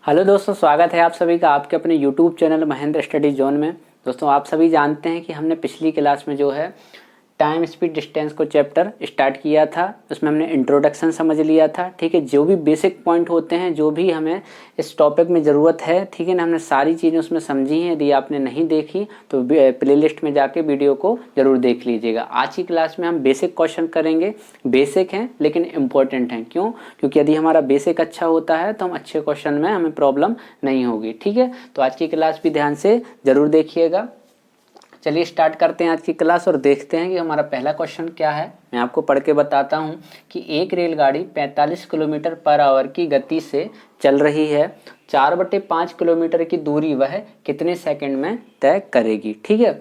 Hello दोस्तों, स्वागत है आप सभी का आपके अपने YouTube channel Mahendra study zone में। दोस्तों, आप सभी जानते हैं कि हमने पिछली क्लास में जो है टाइम स्पीड डिस्टेंस को चैप्टर स्टार्ट किया था। उसमें हमने इंट्रोडक्शन समझ लिया था। ठीक है, जो भी बेसिक पॉइंट होते हैं, जो भी हमें इस टॉपिक में ज़रूरत है, ठीक है ना, हमने सारी चीज़ें उसमें समझी हैं। यदि आपने नहीं देखी तो प्लेलिस्ट में जाके वीडियो को ज़रूर देख लीजिएगा। आज की क्लास में हम बेसिक क्वेश्चन करेंगे। बेसिक हैं लेकिन इम्पोर्टेंट हैं। क्यों? क्योंकि यदि हमारा बेसिक अच्छा होता है तो हम अच्छे क्वेश्चन में हमें प्रॉब्लम नहीं होगी। ठीक है, तो आज की क्लास भी ध्यान से ज़रूर देखिएगा। चलिए स्टार्ट करते हैं आज की क्लास और देखते हैं कि हमारा पहला क्वेश्चन क्या है। मैं आपको पढ़ के बताता हूं कि एक रेलगाड़ी 45 किलोमीटर पर आवर की गति से चल रही है। 4/5 किलोमीटर की दूरी वह कितने सेकंड में तय करेगी। ठीक है,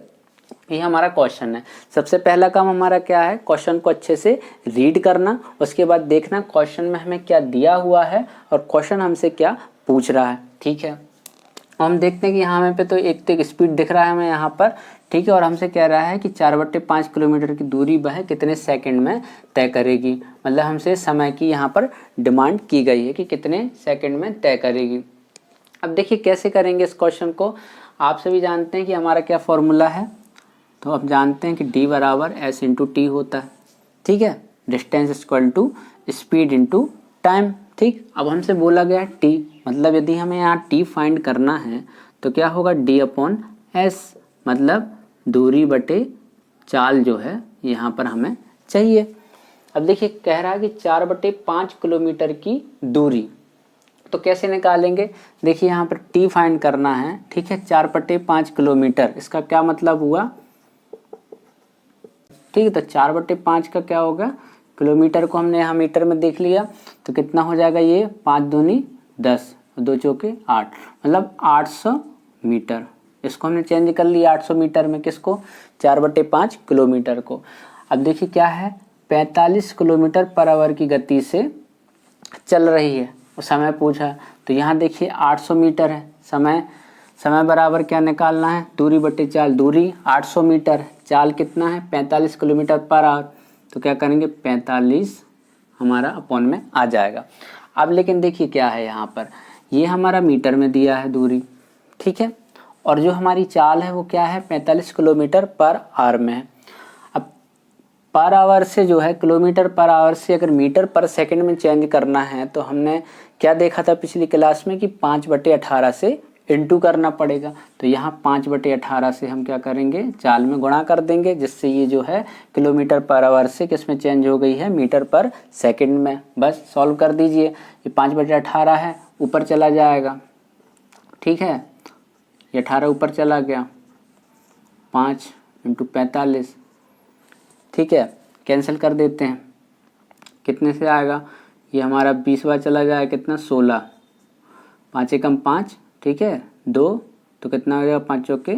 ये हमारा क्वेश्चन है। सबसे पहला काम हमारा क्या है, क्वेश्चन को अच्छे से रीड करना, उसके बाद देखना क्वेश्चन में हमें क्या दिया हुआ है और क्वेश्चन हमसे क्या पूछ रहा है। ठीक है, हम देखते हैं कि यहाँ पे तो एक स्पीड दिख रहा है हमें यहाँ पर। ठीक है, और हमसे कह रहा है कि 4/5 किलोमीटर की दूरी वह कितने सेकंड में तय करेगी। मतलब हमसे समय की यहाँ पर डिमांड की गई है कि कितने सेकंड में तय करेगी। अब देखिए कैसे करेंगे इस क्वेश्चन को। आप सभी जानते हैं कि हमारा क्या फॉर्मूला है, तो अब जानते हैं कि d बराबर s इंटू टी होता है। ठीक है, distance equal to speed into time. ठीक, अब हमसे बोला गया है t, मतलब यदि हमें यहाँ t फाइंड करना है तो क्या होगा, d/s, मतलब दूरी बटे चाल जो है यहाँ पर हमें चाहिए। अब देखिए कह रहा है कि 4/5 किलोमीटर की दूरी, तो कैसे निकालेंगे। देखिए यहाँ पर t फाइंड करना है। ठीक है, 4/5 किलोमीटर, इसका क्या मतलब हुआ। ठीक है, तो 4/5 का क्या होगा, किलोमीटर को हमने यहाँ मीटर में देख लिया तो कितना हो जाएगा, ये 5 दूनी 10, 2 चौके 8, मतलब 800 मीटर। इसको हमने चेंज कर लिया 800 मीटर में, किसको, 4/5 किलोमीटर को। अब देखिए क्या है, 45 किलोमीटर पर आवर की गति से चल रही है, वो समय पूछा। तो यहाँ देखिए 800 मीटर है समय, समय बराबर क्या निकालना है, दूरी बटे चाल। दूरी 800 मीटर, चाल कितना है 45 किलोमीटर पर आवर, तो क्या करेंगे 45 हमारा अपॉन में आ जाएगा। अब लेकिन देखिए क्या है यहाँ पर, ये हमारा मीटर में दिया है दूरी। ठीक है, और जो हमारी चाल है वो क्या है, 45 किलोमीटर पर आवर में है। अब पर आवर से जो है, किलोमीटर पर आवर से अगर मीटर पर सेकंड में चेंज करना है तो हमने क्या देखा था पिछली क्लास में कि 5/18 से इंटू करना पड़ेगा। तो यहाँ 5/18 से हम क्या करेंगे, चाल में गुणा कर देंगे, जिससे ये जो है किलोमीटर पर आवर से किस में चेंज हो गई है, मीटर पर सेकंड में। बस सॉल्व कर दीजिए, ये 5/18 है, ऊपर चला जाएगा। ठीक है, ये 18 ऊपर चला गया, 5 × 45। ठीक है, कैंसिल कर देते हैं, कितने से आएगा, ये हमारा 20 बार चला जाएगा, कितना 16, 5 एकम 5, ठीक है 2, तो कितना हो जाएगा 5 चौके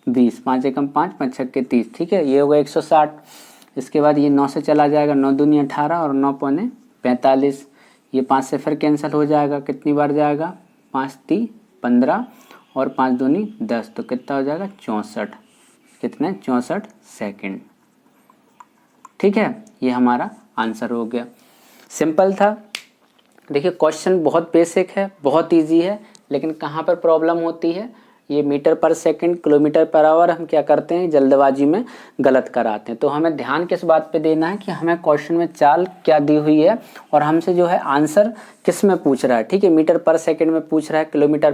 20, 5 एकम 5, 5 छक्के 30। ठीक है, ये होगा 160। इसके बाद ये 9 से चला जाएगा, 9 दूनी 18 और 9 पौने 45। ये 5 से फिर कैंसिल हो जाएगा, कितनी बार जाएगा, 5 × 15 और 5 दूनी 10, तो कितना हो जाएगा 64, कितने 64 सेकंड। ठीक है, ये हमारा आंसर हो गया। सिंपल था। देखिए क्वेश्चन बहुत बेसिक है, बहुत इजी है, लेकिन कहाँ पर प्रॉब्लम होती है, ये मीटर पर सेकंड, किलोमीटर पर आवर हम क्या करते हैं, जल्दबाजी में गलत कराते हैं। तो हमें ध्यान किस बात पे देना है कि हमें क्वेश्चन में चाल क्या दी हुई है और हमसे जो है आंसर किस में पूछ रहा है। ठीक है, मीटर पर सेकंड में पूछ रहा है, किलोमीटर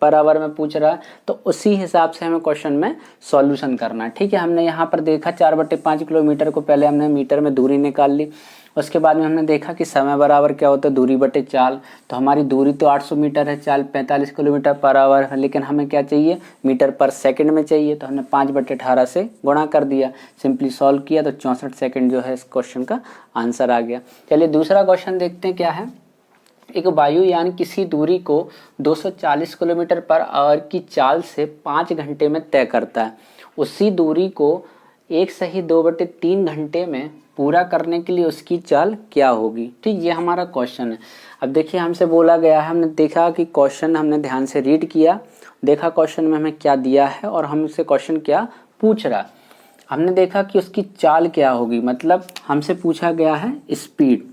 पर आवर में पूछ रहा है, तो उसी हिसाब से हमें क्वेश्चन में सॉल्यूशन करना है। ठीक है, हमने यहाँ पर देखा 4/5 किलोमीटर को पहले हमने मीटर में दूरी निकाल ली, उसके बाद में हमने देखा कि समय बराबर क्या होता है, दूरी बटे चाल। तो हमारी दूरी तो 800 मीटर है, चाल 45 किलोमीटर पर आवर है, लेकिन हमें क्या चाहिए, मीटर पर सेकंड में चाहिए। तो हमने 5/18 से गुणा कर दिया, सिंपली सॉल्व किया, तो 64 सेकंड जो है इस क्वेश्चन का आंसर आ गया। चलिए दूसरा क्वेश्चन देखते हैं क्या है। एक वायुयान किसी दूरी को 240 किलोमीटर पर आवर की चाल से 5 घंटे में तय करता है। उसी दूरी को 1/2/3 घंटे में पूरा करने के लिए उसकी चाल क्या होगी। ठीक, ये हमारा क्वेश्चन है। अब देखिए हमसे बोला गया है, हमने देखा कि क्वेश्चन हमने ध्यान से रीड किया, देखा क्वेश्चन में हमें क्या दिया है और हमसे क्वेश्चन क्या पूछ रहा है। हमने देखा कि उसकी चाल क्या होगी, मतलब हमसे पूछा गया है स्पीड।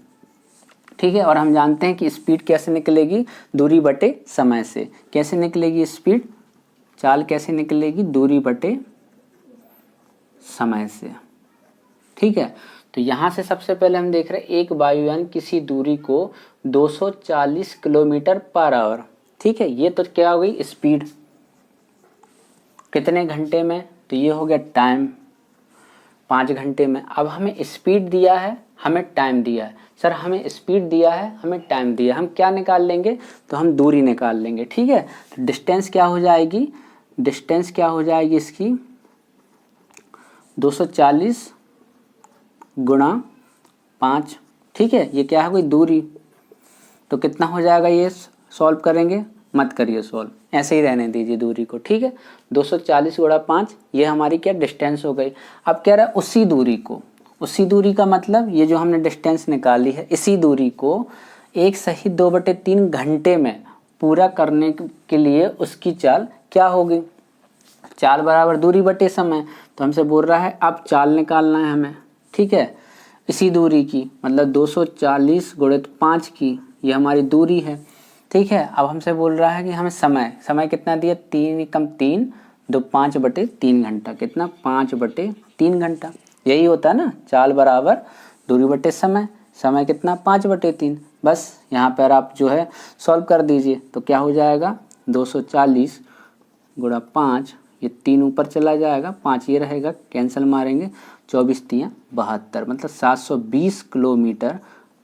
ठीक है। और हम जानते हैं कि स्पीड कैसे निकलेगी, दूरी बटे समय से। कैसे निकलेगी स्पीड, चाल कैसे निकलेगी, दूरी बटे समय से, ठीक है। तो यहाँ से सबसे पहले हम देख रहे हैं एक वायुयान किसी दूरी को 240 किलोमीटर पर आवर, ठीक है। ये तो क्या हो गई स्पीड, कितने घंटे में, तो ये हो गया टाइम, 5 घंटे में। अब हमें स्पीड दिया है, हमें टाइम दिया है। सर हमें स्पीड दिया है, हमें टाइम दिया है, हम क्या निकाल लेंगे, तो हम दूरी निकाल लेंगे, ठीक है। तो डिस्टेंस क्या हो जाएगी, डिस्टेंस क्या हो जाएगी इसकी 240 गुणा 5, ठीक है। ये क्या है कोई दूरी, तो कितना हो जाएगा, ये सॉल्व करेंगे, मत करिए सॉल्व, ऐसे ही रहने दीजिए दूरी को, ठीक है। 240 गुणा 5 ये हमारी क्या डिस्टेंस हो गई। अब कह रहा है उसी दूरी को, उसी दूरी का मतलब ये जो हमने डिस्टेंस निकाली है, इसी दूरी को 1 सही 2/3 घंटे में पूरा करने के लिए उसकी चाल क्या होगी, चाल बराबर दूरी बटे समय। तो हमसे बोल रहा है अब चाल निकालना है हमें, ठीक है, इसी दूरी की, मतलब 240 गुणित 5 की, ये हमारी दूरी है, ठीक है। अब हमसे बोल रहा है कि हमें समय, समय कितना दिया, 3 कम 3 2 5/3 घंटा, कितना 5/3 घंटा। यही होता है ना, चाल बराबर दूरी बटे समय, समय कितना 5/3। बस यहाँ पर आप जो है सॉल्व कर दीजिए, तो क्या हो जाएगा 240 गुणा 5, ये 3 ऊपर चला जाएगा, 5 ये रहेगा, कैंसिल मारेंगे, 24 3 72, मतलब 720 किलोमीटर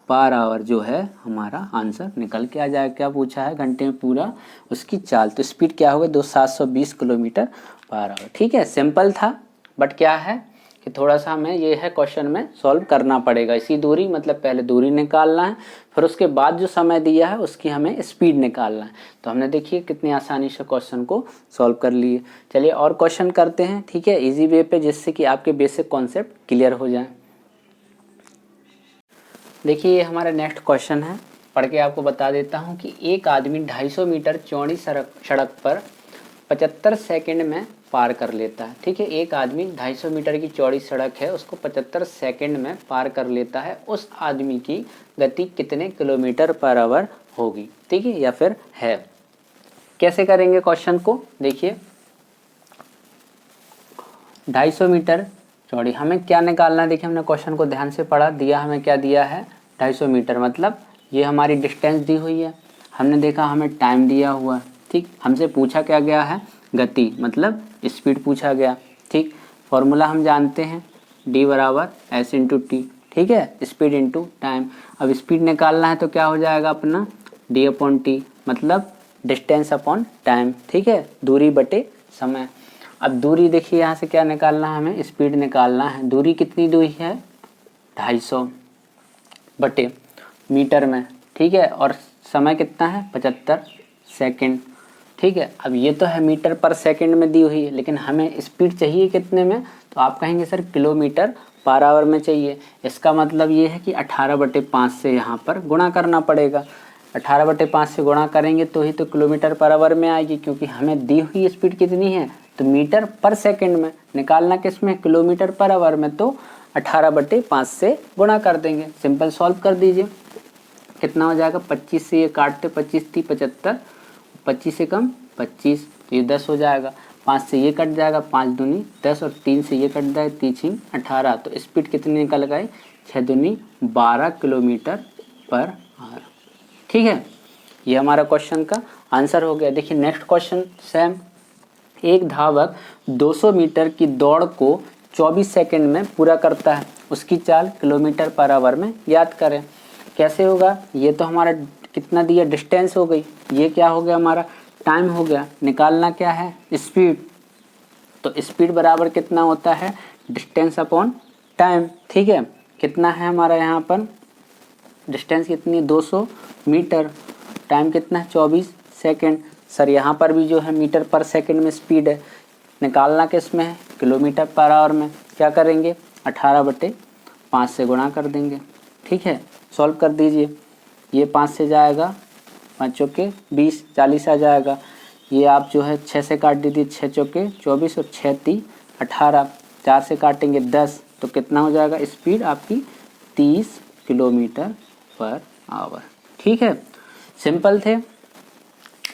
पर आवर जो है हमारा आंसर निकल के आ जाएगा। क्या पूछा है, घंटे में पूरा उसकी चाल, तो स्पीड क्या होगा 720 किलोमीटर पर आवर, ठीक है। सिंपल था, बट क्या है कि थोड़ा सा हमें ये है क्वेश्चन में सॉल्व करना पड़ेगा। इसी दूरी मतलब पहले दूरी निकालना है, फिर उसके बाद जो समय दिया है उसकी हमें स्पीड निकालना है। तो हमने देखिए कितनी आसानी से क्वेश्चन को सॉल्व कर लिए। चलिए और क्वेश्चन करते हैं, ठीक है, इजी वे पे, जिससे कि आपके बेसिक कॉन्सेप्ट क्लियर हो जाए। देखिए ये हमारा नेक्स्ट क्वेश्चन है, पढ़ के आपको बता देता हूँ कि एक आदमी 250 मीटर चौड़ी सड़क पर 75 सेकंड में पार कर लेता है, ठीक है। एक आदमी 250 मीटर की चौड़ी सड़क है, उसको 75 सेकंड में पार कर लेता है, उस आदमी की गति कितने किलोमीटर पर आवर होगी, ठीक है, या फिर है। कैसे करेंगे क्वेश्चन को, देखिए 250 मीटर चौड़ी, हमें क्या निकालना है, देखिए हमने क्वेश्चन को ध्यान से पढ़ा, दिया हमें क्या दिया है 250 मीटर, मतलब ये हमारी डिस्टेंस दी हुई है, हमने देखा हमें टाइम दिया हुआ है, ठीक। हमसे पूछा क्या गया है, गति मतलब स्पीड पूछा गया, ठीक। फॉर्मूला हम जानते हैं d बराबर s इंटू टी, ठीक है, स्पीड इंटू टाइम। अब स्पीड निकालना है तो क्या हो जाएगा अपना d अपॉन टी, मतलब डिस्टेंस अपॉन टाइम, ठीक है, दूरी बटे समय। अब दूरी देखिए यहाँ से क्या निकालना है हमें, स्पीड निकालना है, दूरी कितनी दूरी है 250 बटे मीटर में, ठीक है, और समय कितना है 75 सेकंड, ठीक है। अब ये तो है मीटर पर सेकंड में दी हुई है, लेकिन हमें स्पीड चाहिए कितने में, तो आप कहेंगे सर किलोमीटर पर आवर में चाहिए। इसका मतलब ये है कि 18/5 से यहाँ पर गुणा करना पड़ेगा, 18/5 से गुणा करेंगे तो ही तो किलोमीटर पर आवर में आएगी, क्योंकि हमें दी हुई स्पीड कितनी है, तो मीटर पर सेकंड में, निकालना किस में, किलोमीटर पर आवर में, तो 18/5 से गुणा कर देंगे। सिंपल सॉल्व कर दीजिए, कितना हो जाएगा, 25 से ये काटते 25 थी 75, 25 से कम 25, तो ये 10 हो जाएगा, 5 से ये कट जाएगा, 5 दूनी 10, और 3 से ये कट जाए 3 18, तो स्पीड कितनी निकल गई 6 दूनी 12 किलोमीटर पर आवर, ठीक है। ये हमारा क्वेश्चन का आंसर हो गया। देखिए नेक्स्ट क्वेश्चन सेम, एक धावक 200 मीटर की दौड़ को 24 सेकंड में पूरा करता है, उसकी चाल किलोमीटर पर आवर में ज्ञात करें। कैसे होगा, ये तो हमारा कितना दिया डिस्टेंस हो गई, ये क्या हो गया हमारा टाइम हो गया, निकालना क्या है स्पीड, तो स्पीड बराबर कितना होता है डिस्टेंस अपॉन टाइम, ठीक है। कितना है हमारा यहाँ पर डिस्टेंस कितनी 200 मीटर, टाइम कितना है 24 सेकंड। सर यहाँ पर भी जो है मीटर पर सेकंड में स्पीड है, निकालना किस में है किलोमीटर पर आवर में, क्या करेंगे 18/5 से गुणा कर देंगे, ठीक है। सॉल्व कर दीजिए, ये 5 से जाएगा, 5 चौके 20, 40 आ जाएगा, ये आप जो है 6 से काट दीजिए, 6 चौके 24 और 6 × 18, 4 से काटेंगे 10, तो कितना हो जाएगा स्पीड आपकी 30 किलोमीटर पर आवर। ठीक है, सिंपल थे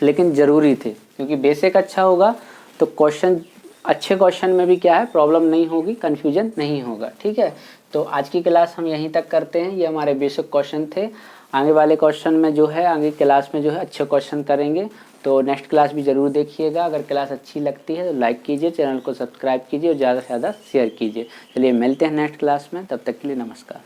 लेकिन ज़रूरी थे, क्योंकि बेसिक अच्छा होगा तो क्वेश्चन, अच्छे क्वेश्चन में भी क्या है, प्रॉब्लम नहीं होगी, कन्फ्यूजन नहीं होगा। ठीक है, तो आज की क्लास हम यहीं तक करते हैं। ये हमारे बेसिक क्वेश्चन थे। आगे वाले क्वेश्चन में जो है, आगे क्लास में जो है अच्छे क्वेश्चन करेंगे। तो नेक्स्ट क्लास भी ज़रूर देखिएगा। अगर क्लास अच्छी लगती है तो लाइक कीजिए, चैनल को सब्सक्राइब कीजिए और ज़्यादा से ज़्यादा शेयर कीजिए। चलिए मिलते हैं नेक्स्ट क्लास में, तब तक के लिए नमस्कार।